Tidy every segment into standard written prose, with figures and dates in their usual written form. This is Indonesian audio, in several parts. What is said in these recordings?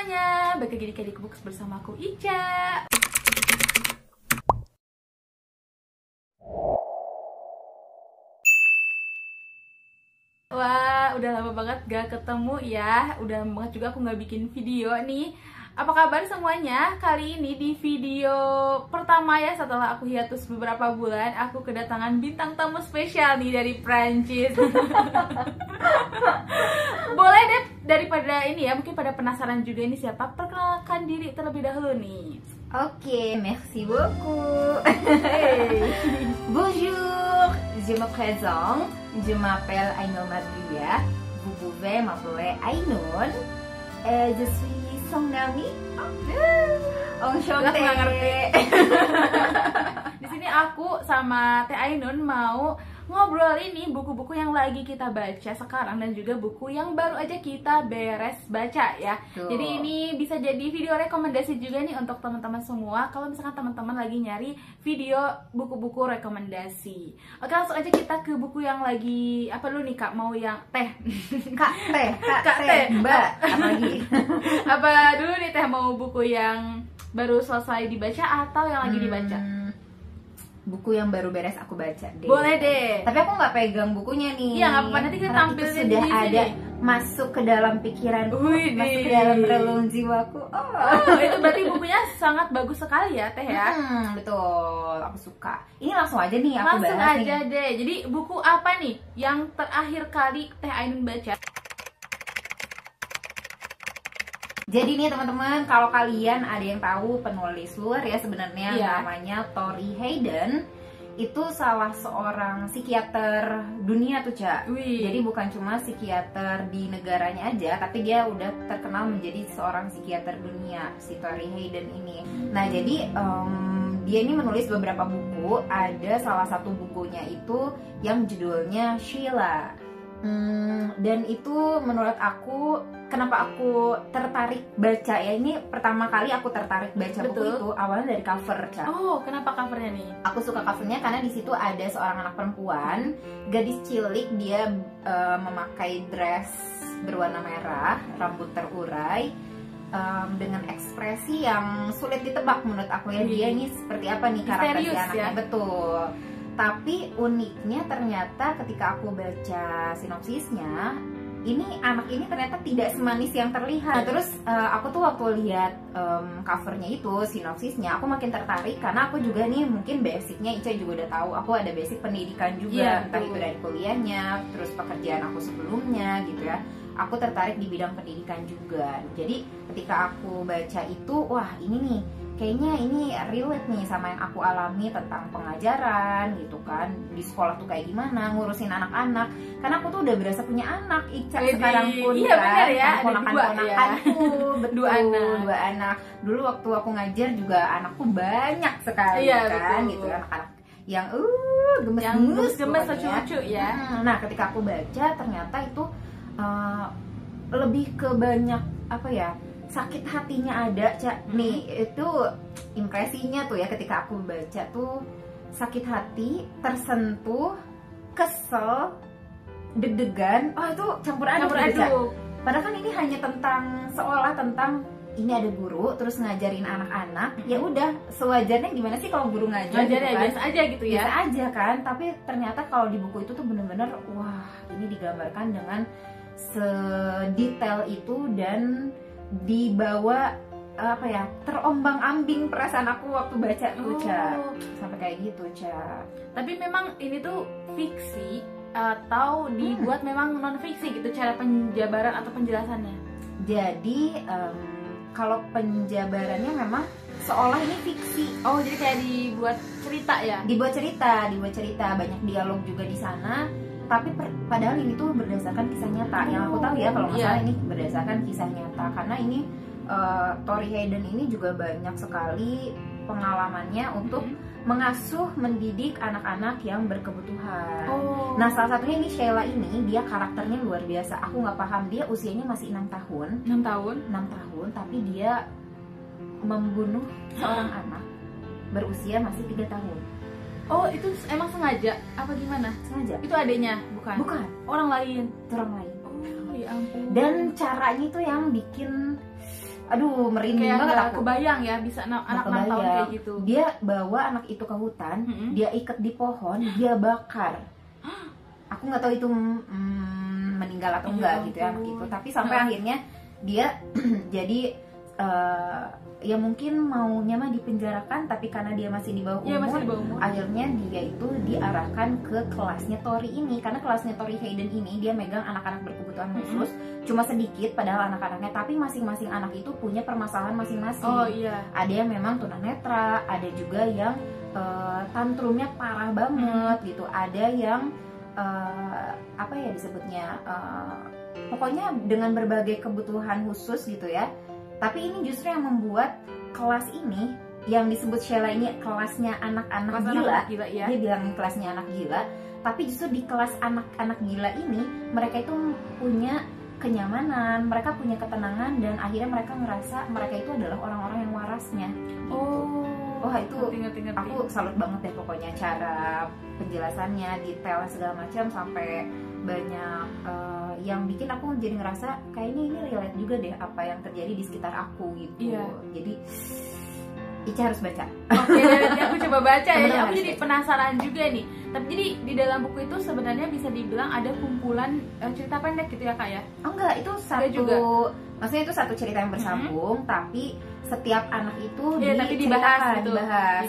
semuanya, balik lagi di Kedik Books bersama aku Ica. Wah, udah lama banget gak ketemu ya. Udah lama banget juga aku gak bikin video nih. Apa kabar semuanya? Kali ini di video pertama ya setelah aku hiatus beberapa bulan, aku kedatangan bintang tamu spesial nih dari Prancis. Boleh deh, daripada ini ya, mungkin pada penasaran juga ini siapa, perkenalkan diri terlebih dahulu nih. Ok, merci beaucoup. Bonjour, je me présente, je m'appelle Ainun Madria. Vous pouvez m'appeler Ainun. Je suis son amie. Nggak ngerti. Di sini aku sama Teh Ainun mau ngobrol ini buku-buku yang lagi kita baca sekarang dan juga buku yang baru aja kita beres baca ya. Tuh. Jadi ini bisa jadi video rekomendasi juga nih untuk teman-teman semua. Kalau misalkan teman-teman lagi nyari video buku-buku rekomendasi. Oke, langsung aja kita ke buku yang lagi apa dulu nih Kak? Mau yang Teh? Kak Teh, Mbak, apa lagi? Apa dulu nih Teh, mau buku yang baru selesai dibaca atau yang lagi dibaca? Buku yang baru beres aku baca deh. Boleh deh. Tapi aku nggak pegang bukunya nih. Iya, nggak apa-apa, nanti kita karena tampilin itu sudah di sini. ada masuk ke dalam pikiranku, Wih, masuk ke dalam relung jiwaku. Oh, itu berarti bukunya sangat bagus sekali ya Teh ya. Betul, aku suka. Ini langsung aja nih aku Langsung bahas aja nih. deh. Jadi buku apa nih yang terakhir kali Teh Ainun baca? Jadi nih teman-teman, kalau kalian ada yang tahu penulis luar ya sebenarnya, Iya. namanya Tori Hayden. Itu salah seorang psikiater dunia tuh, Cak. Wih. Jadi bukan cuma psikiater di negaranya aja, tapi dia udah terkenal menjadi seorang psikiater dunia, si Tori Hayden ini. Nah, jadi dia ini menulis beberapa buku. Ada salah satu bukunya itu yang judulnya Sheila. Dan itu menurut aku, kenapa aku tertarik baca ya, ini pertama kali aku tertarik baca buku Betul. itu awalnya dari cover, Cak. Oh, kenapa covernya nih? Aku suka covernya karena di situ ada seorang anak perempuan, gadis cilik, dia memakai dress berwarna merah, rambut terurai, dengan ekspresi yang sulit ditebak menurut aku ya. Dia ini seperti apa nih karakter si Misterius anaknya, ya? betul. Tapi uniknya ternyata ketika aku baca sinopsisnya, ini anak ini ternyata tidak semanis yang terlihat. Terus aku tuh waktu lihat covernya itu, sinopsisnya, aku makin tertarik karena aku juga nih mungkin basicnya Ica juga udah tahu, aku ada basic pendidikan juga, Iya, entah betul. itu dari kuliahnya, terus pekerjaan aku sebelumnya gitu ya. Aku tertarik di bidang pendidikan juga. Jadi ketika aku baca itu, wah ini nih kayaknya ini relate nih sama yang aku alami tentang pengajaran gitu kan, di sekolah tuh kayak gimana ngurusin anak-anak, karena aku tuh udah berasa punya anak Ica sekarang pun. Iya, kan, benar ya, ada ponakan-ponakanku, betul, Dua anak. Dulu waktu aku ngajar juga anakku banyak sekali, Iya, kan betul. gitu, anak-anak yang gemes-gemes, Yang gemes-gemes, pokoknya. lucu-lucu ya. Nah, ketika aku baca ternyata itu lebih ke banyak apa ya, sakit hatinya ada, Cak. Nih itu impresinya tuh ya, ketika aku baca tuh sakit hati, tersentuh, kesel, deg-degan, itu campur aduk, Campur gitu, Cak. aduk. Padahal kan ini hanya tentang, seolah tentang ini ada guru terus ngajarin anak-anak, ya udah sewajarnya gimana sih kalau guru ngajar Ngajar gitu ya, kan. biasa aja gitu ya. Biasa aja kan, tapi ternyata kalau di buku itu tuh bener-bener wah, ini digambarkan dengan sedetail itu dan dibawa apa ya, terombang-ambing perasaan aku waktu baca tuh, Ca. Sampai kayak gitu, Ca. Tapi memang ini tuh fiksi atau dibuat memang non fiksi gitu cara penjabaran atau penjelasannya? Jadi kalau penjabarannya memang seolah ini fiksi. Oh, jadi kayak dibuat cerita ya? Dibuat cerita, banyak dialog juga di sana. Tapi padahal ini tuh berdasarkan kisah nyata. Yang aku tahu ya, kalau nggak Iya. salah ini berdasarkan kisah nyata. Karena ini Tori Hayden ini juga banyak sekali pengalamannya untuk mengasuh, mendidik anak-anak yang berkebutuhan. Oh. Nah, salah satunya ini Sheila ini, dia karakternya luar biasa. Aku nggak paham, dia usianya masih 6 tahun. 6 tahun? 6 tahun, tapi dia membunuh seorang anak berusia masih 3 tahun. Oh, itu emang sengaja apa gimana? Sengaja. Itu adanya, bukan? Bukan, Orang lain. itu orang lain. Oh, ya ampun. Dan caranya itu yang bikin aduh merinding kayak banget nggak aku. kebayang ya bisa anak 6 tahun kayak gitu. Dia bawa anak itu ke hutan, dia ikat di pohon, dia bakar. Aku nggak tahu itu meninggal atau enggak gitu ya anak itu. Tapi sampai akhirnya dia jadi ya mungkin maunya mah dipenjarakan, tapi karena dia masih di bawah umur, masih di bawah umur, akhirnya dia itu diarahkan ke kelasnya Tori ini. Karena kelasnya Tori Hayden ini dia megang anak-anak berkebutuhan khusus, cuma sedikit padahal anak-anaknya, tapi masing-masing anak itu punya permasalahan masing-masing. Oh iya. Ada yang memang tunanetra, ada juga yang tantrumnya parah banget gitu, ada yang apa ya disebutnya, pokoknya dengan berbagai kebutuhan khusus gitu ya. Tapi ini justru yang membuat kelas ini yang disebut Sheila ini kelasnya anak-anak gila. Ya? Dia bilang kelasnya anak gila, tapi justru di kelas anak-anak gila ini mereka itu punya kenyamanan, mereka punya ketenangan, dan akhirnya mereka ngerasa mereka itu adalah orang-orang yang warasnya gitu. Wah itu ngerti. aku salut banget deh pokoknya cara penjelasannya, detail segala macam, sampai banyak yang bikin aku jadi ngerasa kayaknya ini relate juga deh apa yang terjadi di sekitar aku gitu. Iya. Jadi Ica harus baca. Oke, nanti aku coba baca ya. Aku jadi baca. penasaran juga nih. Tapi jadi di dalam buku itu sebenarnya bisa dibilang ada kumpulan cerita pendek gitu ya Kak ya? Oh enggak, itu satu juga. Maksudnya itu satu cerita yang bersambung, tapi setiap anak itu tapi dibahas gitu.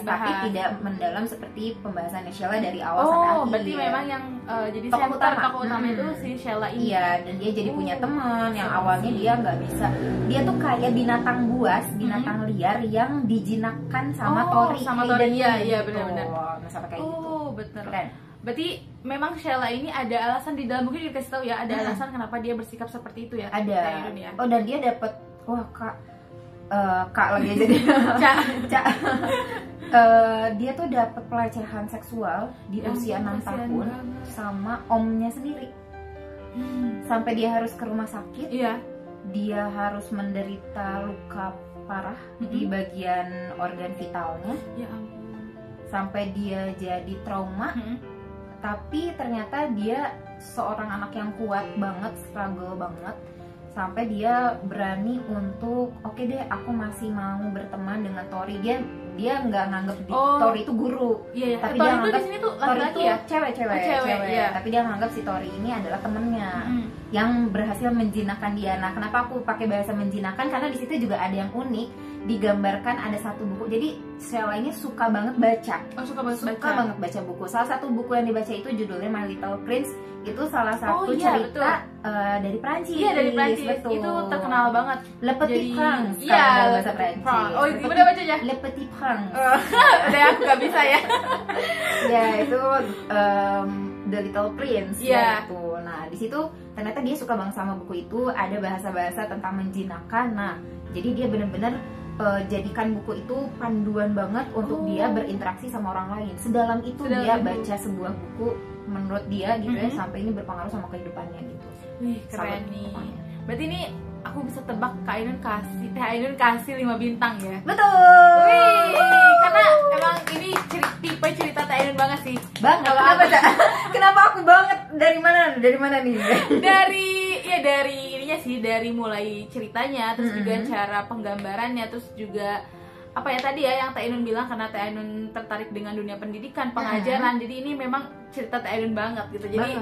Tapi tidak mendalam seperti pembahasannya Sheila dari awal sampai akhir. Oh, berarti memang yang jadi tokoh tokoh utama itu si Sheila ini. Iya, dan dia jadi punya teman yang awalnya dia nggak bisa. Dia tuh kayak binatang buas, binatang liar yang dijinakkan sama Tori. Sama Tori, iya gitu. benar-benar. Nah, sampai kayak gitu. Oh, betul. Keren. Berarti memang Sheila ini ada alasan di dalam buku dikasih tahu ya, ada alasan kenapa dia bersikap seperti itu ya. Ada. Ya. Oh, dan dia dapat, wah kak lagi jadi Cak. Dia tuh dapat pelecehan seksual di usia 6 tahun sama omnya sendiri. Sampai dia harus ke rumah sakit. Iya. Dia harus menderita luka parah di bagian organ vitalnya. Ya ampun. Sampai dia jadi trauma. Tapi ternyata dia seorang anak yang kuat banget, struggle banget, sampai dia berani untuk oke deh aku masih mau berteman dengan Tori. Dia nggak nganggap Tori itu guru. Iya. Tapi Tori dia itu nganggap di sini tuh Tori laki-laki itu ya? cewek. Iya. Tapi dia nganggap si Tori ini adalah temennya yang berhasil menjinakkan dia. Nah, kenapa aku pakai bahasa menjinakkan? Karena di situ juga ada yang unik. Digambarkan ada satu buku. Jadi Sheila ini suka banget baca. Suka banget baca buku. Salah satu buku yang dibaca itu judulnya My Little Prince. Itu salah satu cerita dari Prancis. Iya, dari Prancis. Betul. Itu terkenal banget. Le Petit Prince. Iya, bahasa Prancis. Oh, gimana bacanya? Le Petit Prince. Udah aku gak bisa ya. Ya, itu The Little Prince. Iya. Gitu. Nah, di situ ternyata dia suka banget sama buku itu. Ada bahasa-bahasa tentang menjinakkan. Nah, jadi dia benar-benar jadikan buku itu panduan banget untuk dia berinteraksi sama orang lain. Sedalam itu dia baca sebuah buku menurut dia gitu ya, sampai ini berpengaruh sama kehidupannya gitu. Wih, keren nih. Berarti ini aku bisa tebak Kak Ainun kasih 5 bintang ya. Betul. Wih, karena emang ini tipe cerita Kak Ainun banget sih. Banget. Kenapa aku banget? Dari mana nih? dari ininya sih, dari mulai ceritanya, terus juga cara penggambarannya, terus juga apa ya tadi ya yang Teh Ainun bilang, karena Teh Ainun tertarik dengan dunia pendidikan, pengajaran, jadi ini memang cerita Teh Ainun banget gitu. Jadi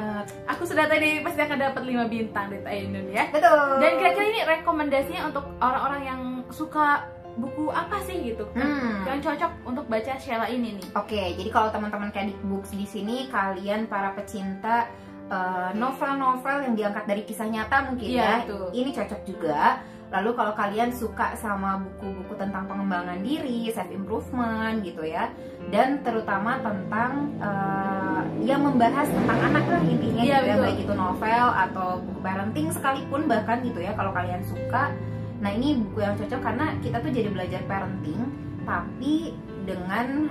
aku sudah tadi pasti akan dapat 5 bintang dari Teh Ainun ya. Betul. Dan kira-kira ini rekomendasinya untuk orang-orang yang suka buku apa sih gitu yang cocok untuk baca Sheila ini nih? Oke, jadi kalau teman-teman Candid Books di sini, kalian para pecinta novel-novel yang diangkat dari kisah nyata mungkin ya, ini cocok juga. Lalu kalau kalian suka sama buku-buku tentang pengembangan diri, self improvement gitu ya, dan terutama tentang yang membahas tentang anak lah intinya gitu ya, baik itu novel atau buku parenting sekalipun bahkan gitu ya, kalau kalian suka. Nah, ini buku yang cocok karena kita tuh jadi belajar parenting tapi dengan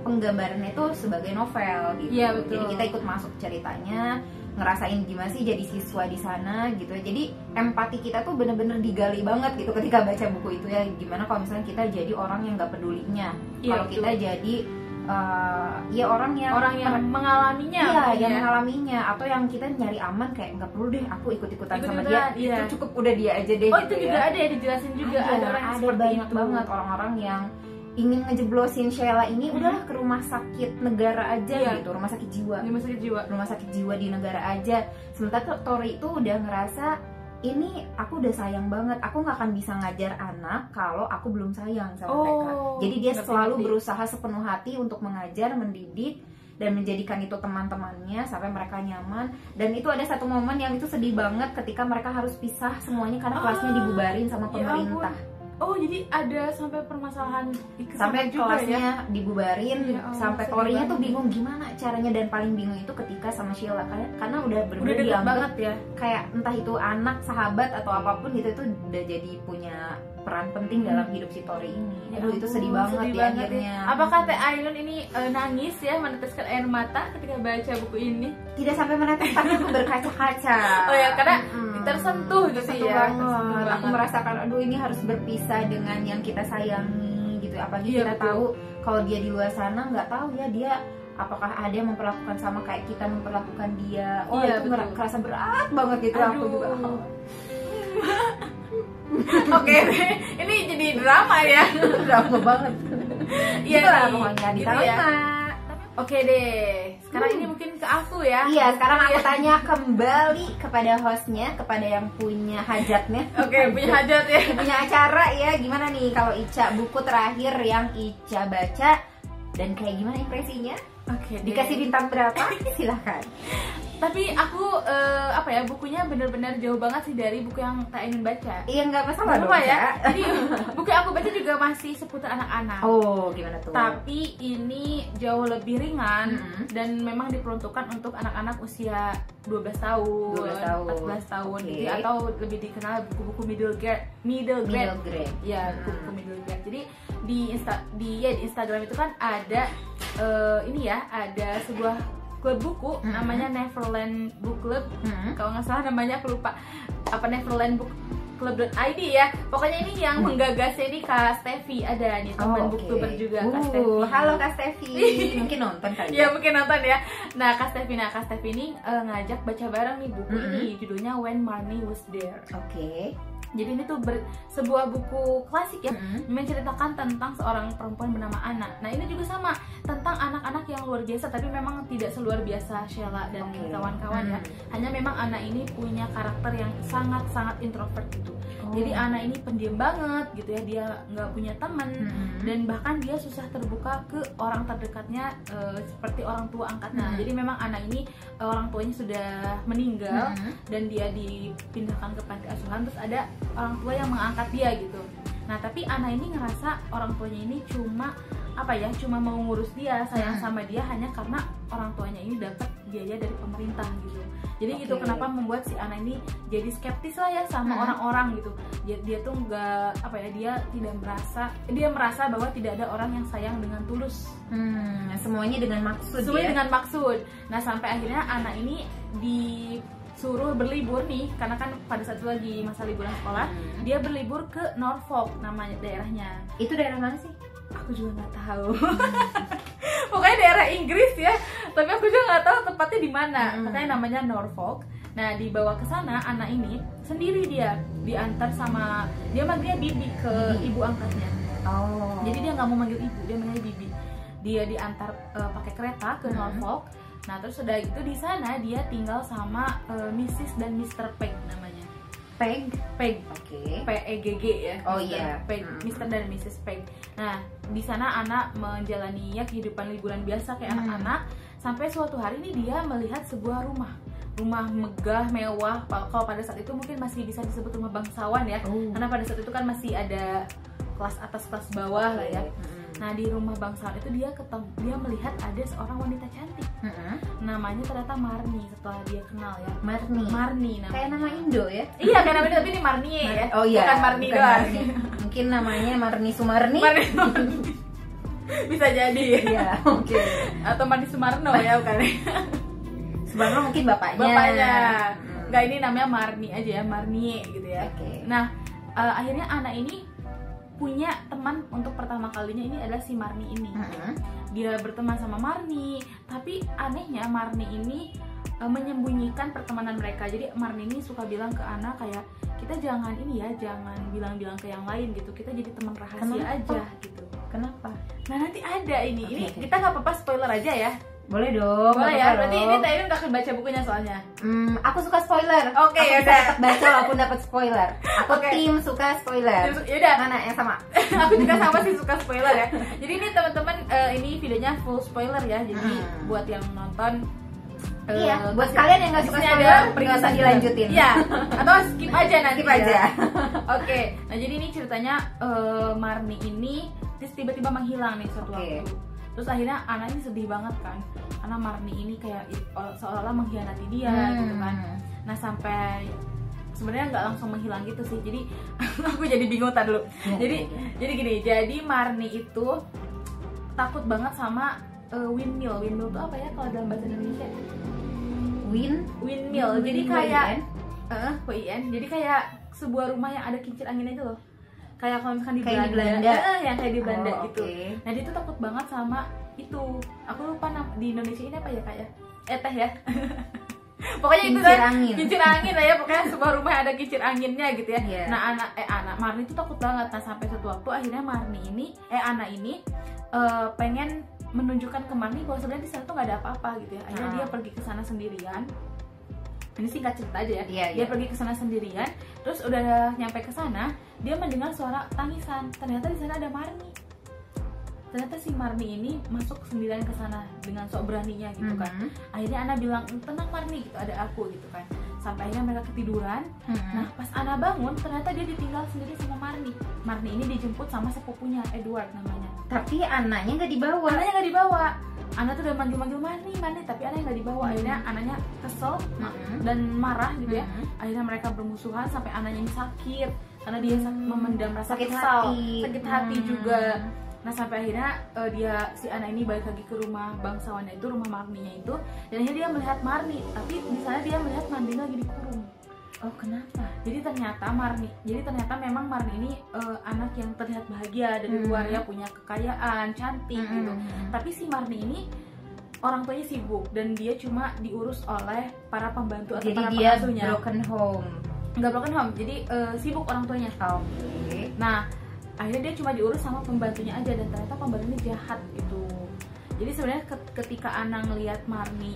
penggambarannya itu sebagai novel gitu. Iya, betul. Jadi kita ikut masuk ceritanya, ngerasain gimana sih jadi siswa di sana gitu ya. Jadi empati kita tuh bener-bener digali banget gitu ketika baca buku itu ya. Gimana kalau misalnya kita jadi orang yang nggak pedulinya, kalau kita jadi ya orang yang mengalaminya, iya, yang mengalaminya, atau yang kita nyari aman kayak nggak perlu deh aku ikut-ikutan sama dia, iya. itu cukup udah dia aja deh. Oh gitu itu juga ada ya, dijelasin juga ada orang yang ada seperti banyak itu. banget orang-orang yang ingin ngejeblosin Sheila ini udahlah ke rumah sakit negara aja gitu, rumah sakit jiwa di negara aja. Sementara Tori itu udah ngerasa ini aku udah sayang banget, aku nggak akan bisa ngajar anak kalau aku belum sayang sama mereka. Jadi dia selalu berusaha sepenuh hati untuk mengajar, mendidik, dan menjadikan itu teman-temannya sampai mereka nyaman. Dan itu ada satu momen yang itu sedih banget ketika mereka harus pisah semuanya karena kelasnya dibubarin sama pemerintah. Oh jadi ada sampai permasalahan sampai juga kelasnya ya? dibubarin, sampai Torinya tuh bingung gimana caranya, dan paling bingung itu ketika sama Sheila karena udah bener-bener deket dianggap banget ya, kayak entah itu anak, sahabat atau apapun gitu, itu udah jadi punya peran penting dalam hidup si Tori ini. Aduh itu sedih banget ya akhirnya. Apakah Teh Ainun ini nangis ya, meneteskan air mata ketika baca buku ini? Tidak sampai menetes, tapi aku berkaca-kaca. Oh ya, karena tersentuh gitu ya. Aku merasakan aduh ini harus berpisah dengan yang kita sayangi gitu. Apalagi kita tahu kalau dia di luar sana nggak tahu ya dia apakah ada yang memperlakukan sama kayak kita memperlakukan dia. Oh itu kerasa berat banget gitu. Aduh. Aku juga. Oke, ini jadi drama ya. Drama banget. Iya lah pokoknya di gitu ya. Oke deh, sekarang ini mungkin ke aku ya. Iya, sekarang aku tanya kembali kepada hostnya, kepada yang punya hajatnya. Oke, punya hajat ya. Punya acara ya, gimana nih kalau Ica, buku terakhir yang Ica baca dan kayak gimana impresinya? Oke, dikasih bintang berapa? Silahkan. Tapi aku bukunya benar-benar jauh banget sih dari buku yang Teh Ainun baca. Iya nggak masalah dong ya. Jadi buku yang aku baca juga masih seputar anak-anak. Oh gimana tuh? Tapi ini jauh lebih ringan dan memang diperuntukkan untuk anak-anak usia 12 tahun, 14 tahun gitu, atau lebih dikenal buku-buku middle grade. Ya, buku-buku middle grade. Jadi di Instagram itu kan ada ada sebuah klub buku namanya Neverland Book Club. Kalau nggak salah namanya aku lupa apa, Neverland Book Club.id ya. Pokoknya ini yang menggagasnya ini Kak Steffi, ada nih teman booktuber juga Kak Steffi. Halo Kak Steffi. Mungkin nonton kali ya. Mungkin nonton ya. Nah Kak Steffi ini ngajak baca bareng nih buku ini, judulnya When Marnie Was There. Jadi ini tuh sebuah buku klasik ya, menceritakan tentang seorang perempuan bernama Anna. Nah ini juga sama, tentang anak-anak yang luar biasa, tapi memang tidak seluar biasa Sheila dan kawan-kawan ya. Hanya memang Anna ini punya karakter yang sangat-sangat introvert gitu. Jadi Anna ini pendiam banget gitu ya, dia nggak punya teman, dan bahkan dia susah terbuka ke orang terdekatnya seperti orang tua angkatnya. Jadi memang Anna ini orang tuanya sudah meninggal dan dia dipindahkan ke panti asuhan, terus ada orang tua yang mengangkat dia gitu. Nah tapi Anna ini ngerasa orang tuanya ini cuma mau ngurus dia, sayang sama dia hanya karena orang tuanya ini dapat biaya dari pemerintah gitu. Jadi itu kenapa membuat si Anna ini jadi skeptis lah ya sama orang-orang gitu. Dia tuh nggak dia merasa bahwa tidak ada orang yang sayang dengan tulus. Semuanya dengan maksud. Dengan maksud. Nah sampai akhirnya Anna ini disuruh berlibur nih, karena kan pada saat itu lagi masa liburan sekolah, dia berlibur ke Norfolk namanya daerahnya. Itu daerah mana sih? Aku juga nggak tahu. Pokoknya daerah Inggris ya, tapi aku juga nggak tahu tepatnya di mana. Katanya namanya Norfolk. Nah dibawa ke sana, Anna ini sendiri, dia diantar sama dia manggilnya Bibi ke ibu angkatnya. Jadi dia nggak mau manggil ibu, dia manggil Bibi. Dia diantar pakai kereta ke Norfolk. Nah terus udah gitu di sana dia tinggal sama Mrs. dan Mr. Pegg namanya. Pegg. P-E-G-G ya. Oh iya. Pegg, Mr. dan Mrs. Pegg. Nah di sana Anna menjalani kehidupan liburan biasa kayak anak-anak, sampai suatu hari ini dia melihat sebuah rumah megah, mewah. Kalau pada saat itu mungkin masih bisa disebut rumah bangsawan ya, karena pada saat itu kan masih ada kelas atas kelas bawah lah ya. Nah di rumah bangsawan itu dia melihat ada seorang wanita cantik. Namanya ternyata Marnie, setelah dia kenal ya. Marnie namanya. Kayak nama Indo ya? Iya kayak nama Indo, tapi ini Marnie ya. Oh iya. Bukan Marnie doang. Mungkin namanya Marnie Sumarni. Bisa jadi ya. Oke. Atau Marnie Sumarno ya bukan. Sumarno mungkin bapaknya. Enggak, ini namanya Marnie aja ya, Marnie gitu ya. Nah akhirnya anak ini punya teman untuk pertama kalinya ini adalah si Marni ini. Dia berteman sama Marni, tapi anehnya Marni ini menyembunyikan pertemanan mereka. Jadi Marni ini suka bilang ke Ana kayak, kita jangan ini ya, jangan bilang-bilang ke yang lain gitu, kita jadi teman rahasia aja gitu. Kenapa? Nah nanti ada ini kita nggak apa-apa spoiler aja ya. Boleh dong. Boleh ya, berarti ini Taeyun gak akan baca bukunya soalnya. Aku suka spoiler. Oke, aku yaudah. tetap baca walaupun dapat spoiler. Aku tim suka spoiler. Yaudah. Mana yang sama? Aku juga sama sih suka spoiler ya. Jadi ini teman-teman ini videonya full spoiler ya. Jadi buat yang nonton iya, buat kalian yang nggak suka spoiler, nggak usah dilanjutin. Iya, atau skip aja nanti. Skip aja. Oke, nah jadi ini ceritanya Marni ini terus tiba-tiba menghilang nih suatu waktu. Terus akhirnya Ana ini sedih banget kan, karena Marni ini kayak seolah-olah mengkhianati dia gitu kan. Nah sampai sebenarnya nggak langsung menghilang gitu sih, jadi aku jadi bingung tadi dulu. Jadi gini, jadi Marni itu takut banget sama windmill. Windmill itu apa ya kalau dalam bahasa Indonesia? Windmill. Jadi kayak WIN. Jadi kayak sebuah rumah yang ada kincir angin aja loh. Kayak kalau misalkan di Belanda. Yang kayak di Belanda gitu. Nah dia tuh takut banget sama itu. Aku lupa di Indonesia ini apa ya kayak teh ya. Pokoknya itu kan kincir angin lah ya, pokoknya sebuah rumah yang ada kincir anginnya gitu ya. Nah anak Marni itu takut banget. Nah sampai suatu waktu akhirnya Ana ini pengen menunjukkan ke Marni bahwa sebenarnya di sana tuh nggak ada apa-apa gitu ya. Akhirnya dia pergi ke sana sendirian. Ini singkat cerita aja ya. Dia pergi ke sana sendirian, terus udah nyampe ke sana, dia mendengar suara tangisan. Ternyata di sana ada Marni. Ternyata si Marni ini masuk sendirian ke sana dengan sok beraninya gitu kan. Akhirnya Ana bilang, "Tenang Marni, gitu, ada aku," gitu kan. Sampai akhirnya mereka ketiduran. Nah, pas Ana bangun, ternyata dia ditinggal sendiri sama Marni. Marni ini dijemput sama sepupunya, Edward namanya. Tapi anaknya nggak dibawa. Ana tuh udah manggil-manggil Marni, tapi anaknya nggak dibawa. Akhirnya anaknya kesel dan marah gitu ya. Akhirnya mereka bermusuhan sampai anaknya ini sakit karena dia memendam rasa kesal, sakit hati juga. Nah sampai akhirnya si anak ini balik lagi ke rumah bangsawannya itu, rumah Marninya itu, dan akhirnya dia melihat Marni, tapi di sana dia melihat Marni lagi dikurung. Oh kenapa? Jadi ternyata memang Marni ini anak yang terlihat bahagia dari luar ya, punya kekayaan, cantik gitu. Tapi si Marni ini orang tuanya sibuk dan dia cuma diurus oleh para pembantu atau para pengasuhnya. Jadi dia broken home. Nggak broken home, jadi sibuk orang tuanya. Nah akhirnya dia cuma diurus sama pembantunya aja, dan ternyata pembantunya jahat gitu. Jadi sebenarnya ketika Ana ngelihat Marni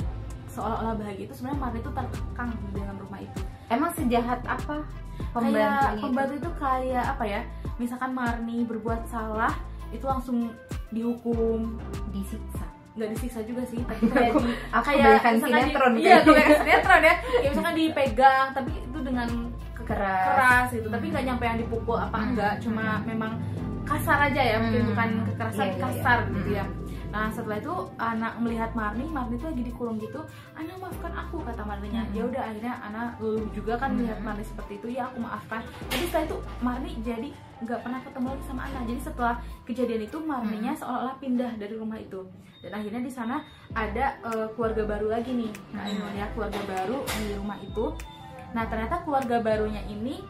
seolah-olah bahagia itu, sebenarnya Marni itu terkekang di dalam rumah itu. Emang sejahat apa pembantu itu? Kayak apa ya, misalkan Marni berbuat salah itu langsung dihukum, disiksa. Nggak disiksa juga sih, tapi kayak kayak sinetron kayak sinetron ya. Ya misalkan dipegang tapi itu dengan keras gitu, tapi nggak nyampe yang dipukul apa enggak, cuma memang kasar aja ya, mungkin bukan kekerasan, kasar gitu ya. Nah setelah itu anak melihat Marni itu lagi dikurung gitu, "Ana maafkan aku," kata Marninya. Ya udah akhirnya anak luluh juga kan melihat Marni seperti itu, "Ya aku maafkan." Tapi setelah itu Marni jadi nggak pernah ketemu lagi sama Ana. Jadi setelah kejadian itu Marninya seolah-olah pindah dari rumah itu, dan akhirnya di sana ada keluarga baru lagi nih. Nah ya keluarga baru di rumah itu. Nah ternyata keluarga barunya ini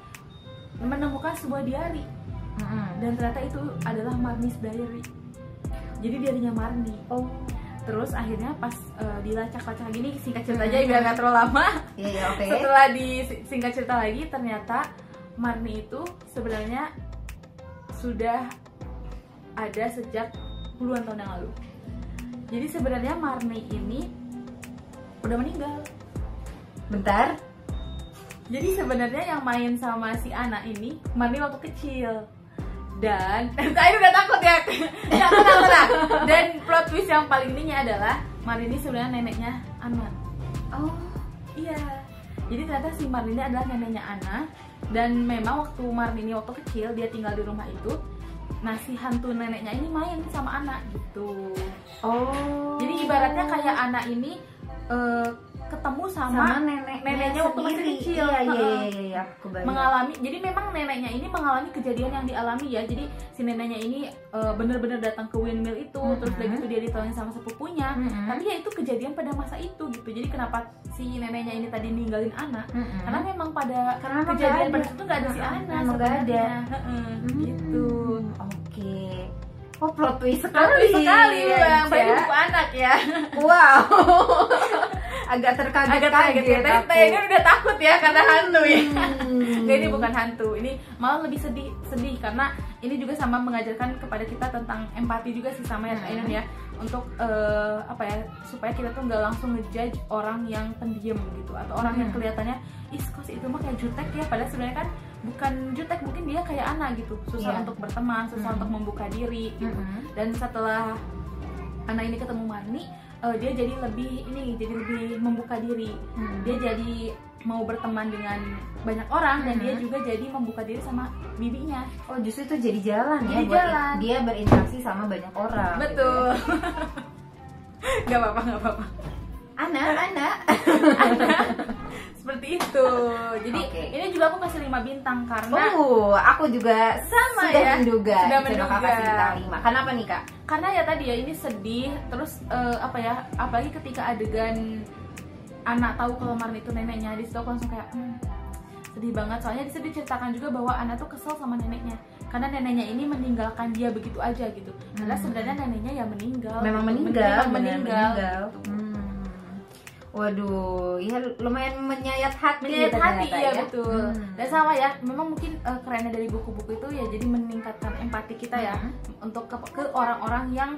menemukan sebuah diary, dan ternyata itu adalah Marni's diary. Jadi diarinya Marni. Terus akhirnya pas dilacak-lacak gini, singkat cerita aja biar nggak terlalu lama. Setelah disingkat cerita lagi, ternyata Marni itu sebenarnya sudah ada sejak puluhan tahun yang lalu. Jadi sebenarnya Marni ini udah meninggal. Bentar. Jadi sebenarnya yang main sama si Ana ini Marni waktu kecil. Dan saya udah takut ya. Tenang. Dan plot twist yang paling ininya adalah Marni ini sebenarnya neneknya Ana. Oh iya. Jadi ternyata si Marni ini adalah neneknya Ana. Dan memang waktu Marni ini waktu kecil dia tinggal di rumah itu. Nah si hantu neneknya ini main sama Ana gitu. Jadi ibaratnya kayak Ana ini ketemu sama neneknya waktu masih kecil. Iya, mengalami, jadi memang neneknya ini mengalami kejadian yang dialami ya. Jadi si neneknya ini bener-bener datang ke windmill itu, terus udah gitu dia ditolongin sama sepupunya. Tapi ya itu kejadian pada masa itu gitu. Jadi kenapa si neneknya ini tadi ninggalin anak? Karena memang pada kejadian pada itu nggak ada si anak sebenarnya. Gitu. Oke. Oh, plot twist sekali ya, Bang. Bayi buku anak ya. Wow. Agak terkaget-kaget ya. Tadi kan udah takut ya karena hantu ya. Nggak, ini bukan hantu. Ini malah lebih sedih karena ini juga sama mengajarkan kepada kita tentang empati juga sih sama ya Kak Ainun ya. Untuk apa ya, supaya kita tuh nggak langsung ngejudge orang yang pendiam gitu, atau orang yang kelihatannya kok itu mah kayak jutek ya, padahal sebenarnya kan bukan jutek, mungkin dia kayak anak gitu, susah untuk berteman, susah untuk membuka diri gitu. Dan setelah anak ini ketemu Marni, dia jadi lebih membuka diri. Dia jadi mau berteman dengan banyak orang dan dia juga jadi membuka diri sama bibinya. Oh, justru itu jadi jalan ya jadi buat jalan. Dia berinteraksi sama banyak orang. Betul. Gitu ya. Gak apa-apa. Anak. Seperti itu. Jadi ini juga aku kasih 5 bintang karena aku juga sama sudah ya. menduga. Sudah Coba Kakak kasih bintang 5. Kenapa nih Kak? Karena ya tadi ya ini sedih, terus apa ya, apalagi ketika adegan anak tahu kalau Marni itu neneknya, di situ aku langsung kayak sedih banget. Soalnya di situ diceritakan juga bahwa anak tuh kesel sama neneknya karena neneknya ini meninggalkan dia begitu aja gitu. Karena sebenarnya neneknya ya meninggal. Memang meninggal. Waduh, ya lumayan menyayat hati. Iya betul. Dan sama ya, memang mungkin kerennya dari buku-buku itu ya jadi meningkatkan empati kita ya untuk ke orang-orang yang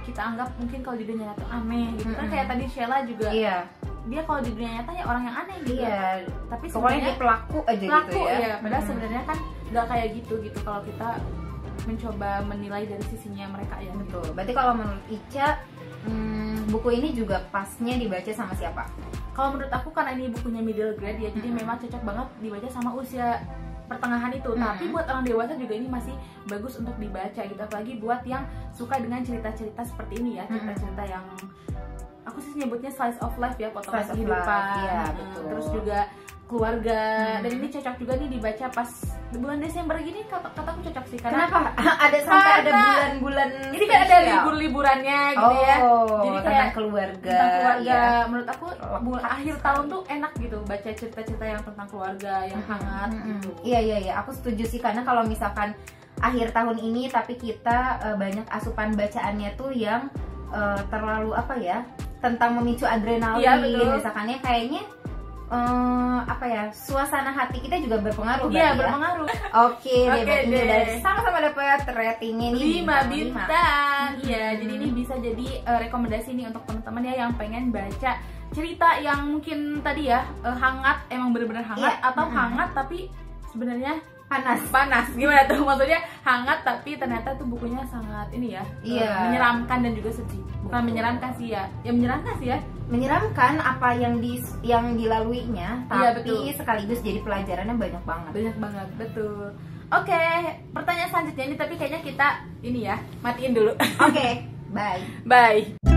kita anggap mungkin kalau di dunia nyata aneh gitu. Kan kayak tadi Sheila juga. Iya. Dia kalau di dunia nyata ya orang yang aneh gitu. Iya. Tapi pokoknya dia pelaku aja gitu ya. Iya, padahal sebenarnya kan nggak kayak gitu kalau kita mencoba menilai dari sisinya mereka ya. Betul. Berarti kalau menurut Ica, buku ini juga pasnya dibaca sama siapa? Kalau menurut aku karena ini bukunya middle grade ya, jadi memang cocok banget dibaca sama usia pertengahan itu. Tapi buat orang dewasa juga ini masih bagus untuk dibaca gitu, apalagi buat yang suka dengan cerita-cerita seperti ini ya, cerita-cerita yang aku sih nyebutnya slice of life ya, potongan kehidupan. Ya, betul. Terus juga keluarga, dan ini cocok juga nih dibaca pas bulan Desember gini, kataku cocok sih karena kenapa? Ada sampai ada bulan-bulan ini kan ada libur-liburannya gitu ya. Jadi kayak keluarga. Menurut aku akhir tahun tuh enak gitu baca cerita-cerita yang tentang keluarga yang hangat gitu. Iya, aku setuju sih, karena kalau misalkan akhir tahun ini tapi kita banyak asupan bacaannya tuh yang terlalu apa ya, tentang memicu adrenalin, misalkannya kayaknya suasana hati kita juga berpengaruh. Iya, berpengaruh. Oke deh. Sama-sama dapat ratingnya nih 5 bintang. Iya, jadi ini bisa jadi rekomendasi nih untuk teman-teman ya yang pengen baca cerita yang mungkin tadi ya hangat, emang bener-bener hangat, atau hangat tapi sebenarnya panas. Gimana tuh maksudnya? Hangat tapi ternyata tuh bukunya sangat ini ya, menyeramkan dan juga sedih. Bukan menyeramkan sih ya, menyeramkan apa yang dilaluinya, tapi sekaligus jadi pelajarannya banyak banget. Betul. Oke, pertanyaan selanjutnya ini, tapi kayaknya kita ini ya matiin dulu. Oke, bye.